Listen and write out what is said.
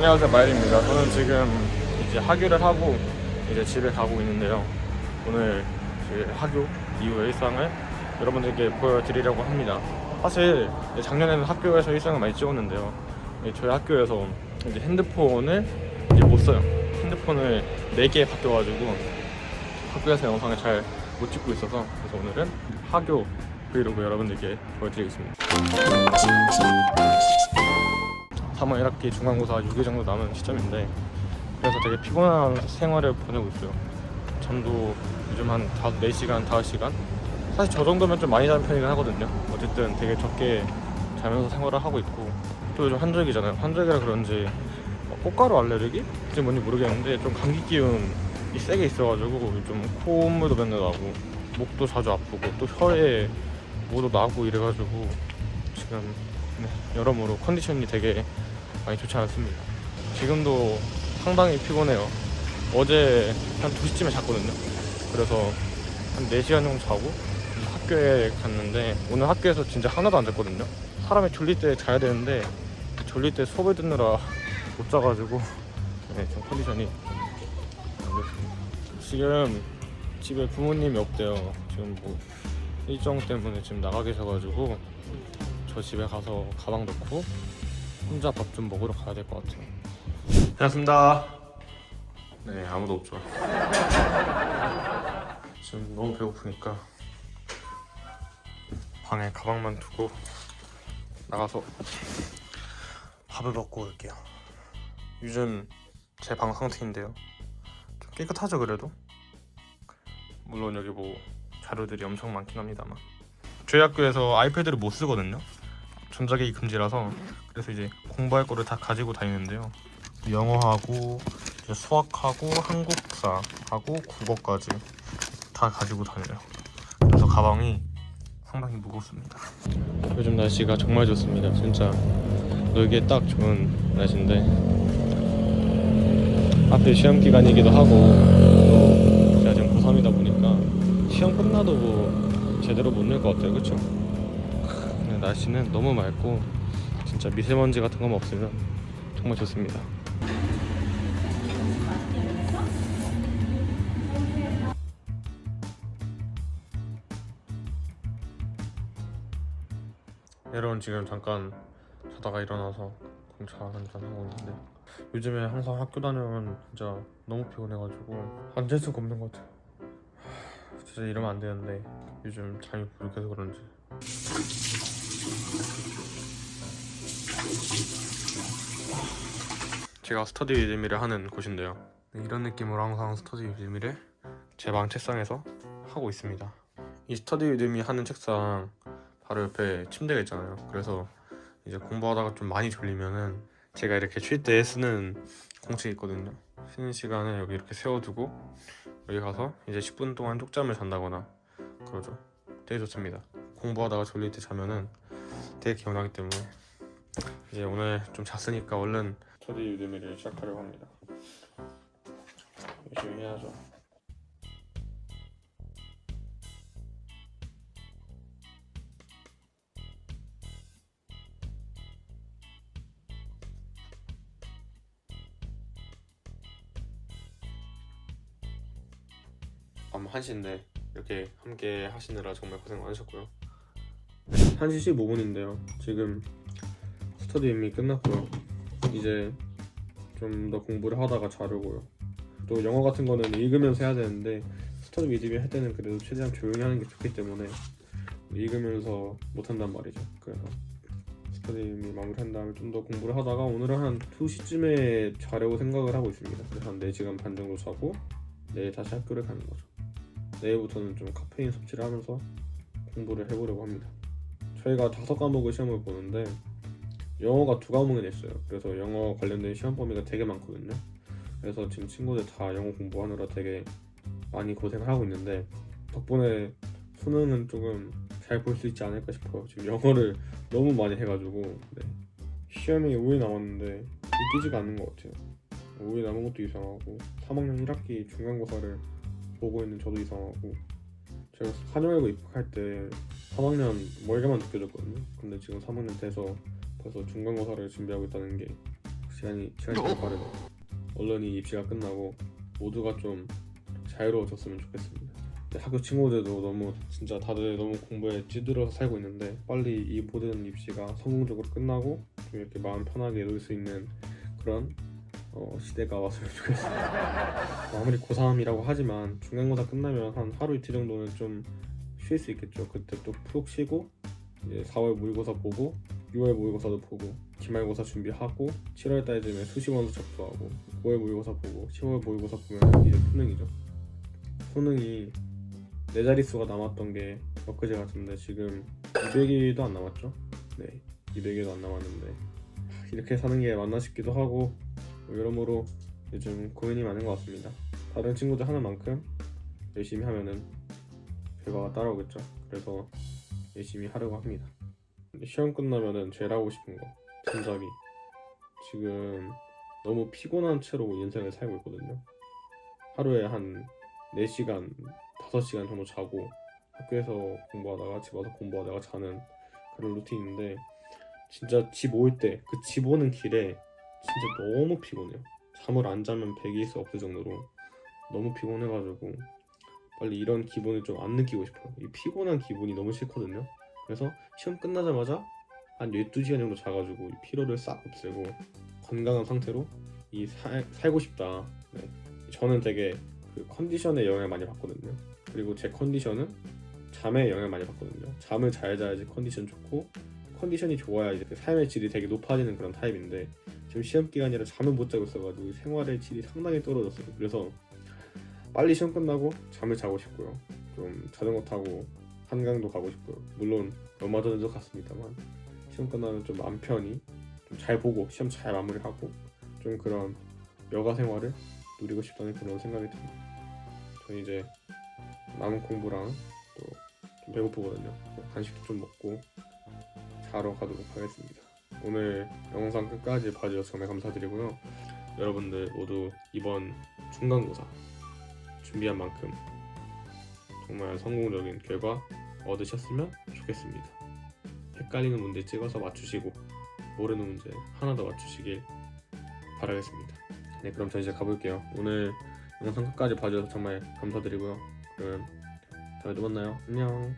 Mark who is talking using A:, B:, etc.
A: 안녕하세요, 마일입니다. 저는 지금 이제 학교를 하고 이제 집에 가고 있는데요. 오늘 그 학교 이후의 일상을 여러분들께 보여드리려고 합니다. 사실 작년에는 학교에서 일상을 많이 찍었는데요. 저희 학교에서 이제 핸드폰을 이제 못 써요. 핸드폰을 4개 바뀌어가지고 학교에서 영상을 잘 못 찍고 있어서, 그래서 오늘은 학교 브이로그 여러분들께 보여드리겠습니다. 3월 1학기 중간고사 6일 정도 남은 시점인데, 그래서 되게 피곤한 생활을 보내고 있어요. 잠도 요즘 한 4시간, 5시간? 사실 저 정도면 좀 많이 자는 편이긴 하거든요. 어쨌든 되게 적게 자면서 생활을 하고 있고, 또 요즘 환절기잖아요. 환절기라 그런지 꽃가루 알레르기? 그게 뭔지 모르겠는데 좀 감기 기운이 세게 있어가지고 좀 콧물도 맨날 나고 목도 자주 아프고 또 혀에 뭐도 나고 이래가지고 지금 여러모로 컨디션이 되게 많이 좋지 않습니다. 지금도 상당히 피곤해요. 어제 한 2시쯤에 잤거든요. 그래서 한 4시간 정도 자고 학교에 갔는데, 오늘 학교에서 진짜 하나도 안 잤거든요. 사람이 졸릴 때 자야 되는데 졸릴 때 수업을 듣느라 못 자가지고 좀 컨디션이 안 좋습니다. 지금 집에 부모님이 없대요. 지금 뭐 일정 때문에 지금 나가 계셔가지고 저 집에 가서 가방 넣고 혼자 밥 좀 먹으러 가야 될 것 같아요. 반갑습니다. 네, 아무도 없죠. 지금 너무 배고프니까 방에 가방만 두고 나가서 밥을 먹고 올게요. 요즘 제 방 상태인데요, 좀 깨끗하죠. 그래도 물론 여기 뭐 자료들이 엄청 많긴 합니다만, 저희 학교에서 아이패드를 못 쓰거든요. 전자기기 금지라서. 그래서 이제 공부할 거를 다 가지고 다니는데요, 영어하고 이제 수학하고 한국사하고 국어까지 다 가지고 다녀요. 그래서 가방이 상당히 무겁습니다. 요즘 날씨가 정말 좋습니다. 진짜 놀기에 딱 좋은 날씨인데, 앞에 시험 기간이기도 하고 또 제가 지금 고3이다 보니까 시험 끝나도 뭐 제대로 못 낼 것 같아요. 그쵸? 그냥 날씨는 너무 맑고 진짜 미세먼지 같은 것만 없으면 정말 좋습니다. 여러분, 지금 잠깐 자다가 일어나서 공차 한잔 하고 있는데, 요즘에 항상 학교 다니면 진짜 너무 피곤해가지고 앉을 수가 없는 것 같아요. 진짜 이러면 안 되는데 요즘 잠이 부족해서 그런지. 제가 스터디 위드미를 하는 곳인데요, 이런 느낌으로 항상 스터디 위드미를 제 방 책상에서 하고 있습니다. 이 스터디 위드미 하는 책상 바로 옆에 침대가 있잖아요. 그래서 이제 공부하다가 좀 많이 졸리면은 제가 이렇게 쉴 때 쓰는 공책이 있거든요. 쉬는 시간에 여기 이렇게 세워두고 여기 가서 이제 10분 동안 쪽잠을 잔다거나 그러죠. 되게 좋습니다. 공부하다가 졸릴 때 자면은 되게 개운하기 때문에 이제 오늘 좀 잤으니까 얼른 스터디 유드미를 시작하려고 합니다. 열심히 해야죠. 밤 1시인데 이렇게 함께 하시느라 정말 고생 많으셨고요. 1시 15분인데요 지금 스터디 이미 끝났고요. 이제 좀 더 공부를 하다가 자려고요. 또 영어 같은 거는 읽으면서 해야 되는데 스터디 위드미 할 때는 그래도 최대한 조용히 하는 게 좋기 때문에 읽으면서 못한단 말이죠. 그래서 스터디 위드미 마무리한 다음에 좀 더 공부를 하다가 오늘은 한 2시쯤에 자려고 생각을 하고 있습니다. 그래서 한 4시간 반 정도 자고 내일 다시 학교를 가는 거죠. 내일부터는 좀 카페인 섭취를 하면서 공부를 해보려고 합니다. 저희가 5과목을 시험을 보는데 영어가 2과목이 냈어요. 그래서 영어 관련된 시험 범위가 되게 많거든요. 그래서 지금 친구들 다 영어 공부하느라 되게 많이 고생을 하고 있는데, 덕분에 수능은 조금 잘 볼 수 있지 않을까 싶어요. 지금 영어를 너무 많이 해가지고. 시험이 5일 남았는데 믿기지가 않는 것 같아요. 5일 남은 것도 이상하고 3학년 1학기 중간고사를 보고 있는 저도 이상하고, 제가 한영외고 입학할 때 3학년 멀게만 느껴졌거든요. 근데 지금 3학년 돼서 벌써 중간고사를 준비하고 있다는 게 시간이 참 빠르네. 얼른 이 입시가 끝나고 모두가 좀 자유로워졌으면 좋겠습니다. 학교 친구들도 너무 진짜 다들 너무 공부에 찌들어서 살고 있는데 빨리 이 모든 입시가 성공적으로 끝나고 좀 이렇게 마음 편하게 놀 수 있는 그런 시대가 왔으면 좋겠습니다. 아무리 고3이라고 하지만 중간고사 끝나면 한 하루 이틀 정도는 좀 쉴 수 있겠죠. 그때 또 푹 쉬고 이제 4월 모의고사 보고 6월 모의고사도 보고 기말고사 준비하고 7월 달쯤에 수시원서 접수하고 9월 모의고사 보고 10월 모의고사 보면 이제 수능이죠. 수능이 4자릿수가 남았던 게 엊그제 같은데 지금 200일도 안 남았죠. 네, 200일도 안 남았는데 이렇게 사는 게 맞나 싶기도 하고 여러모로 요즘 고민이 많은 것 같습니다. 다른 친구들 하는 만큼 열심히 하면은 결과가 따라오겠죠. 그래서 열심히 하려고 합니다. 시험 끝나면은 제일 하고 싶은 거 잠자기. 지금 너무 피곤한 채로 인생을 살고 있거든요. 하루에 한 4시간, 5시간 정도 자고 학교에서 공부하다가 집 와서 공부하다가 자는 그런 루틴인데 진짜 집 올 때 그 집 오는 길에 진짜 너무 피곤해요. 잠을 안 자면 백이 수 없을 정도로 너무 피곤해가지고 빨리 이런 기분을 좀 안 느끼고 싶어요. 이 피곤한 기분이 너무 싫거든요. 그래서 시험 끝나자마자 한 12시간 정도 자가지고 이 피로를 싹 없애고 건강한 상태로 살고 싶다. 네. 저는 되게 그 컨디션에 영향을 많이 받거든요. 그리고 제 컨디션은 잠에 영향을 많이 받거든요. 잠을 잘 자야지 컨디션 좋고 컨디션이 좋아야 이제 삶의 질이 되게 높아지는 그런 타입인데 지금 시험 기간이라 잠을 못 자고 있어가지고 생활의 질이 상당히 떨어졌어요. 그래서 빨리 시험 끝나고 잠을 자고 싶고요. 좀 자전거 타고 한강도 가고 싶고요. 물론 얼마 전에도 갔습니다만 시험 끝나면 좀 마음 편히 좀 잘 보고 시험 잘 마무리하고 좀 그런 여가 생활을 누리고 싶다는 그런 생각이 듭니다. 저는 이제 남은 공부랑 또 좀 배고프거든요. 간식도 좀 먹고 자러 가도록 하겠습니다. 오늘 영상 끝까지 봐주셔서 정말 감사드리고요. 여러분들 모두 이번 중간고사 준비한 만큼 정말 성공적인 결과 얻으셨으면 좋겠습니다. 헷갈리는 문제 찍어서 맞추시고 모르는 문제 하나 더 맞추시길 바라겠습니다. 네, 그럼 저 이제 가볼게요. 오늘 영상 끝까지 봐주셔서 정말 감사드리고요. 그럼 다음에 또 만나요. 안녕.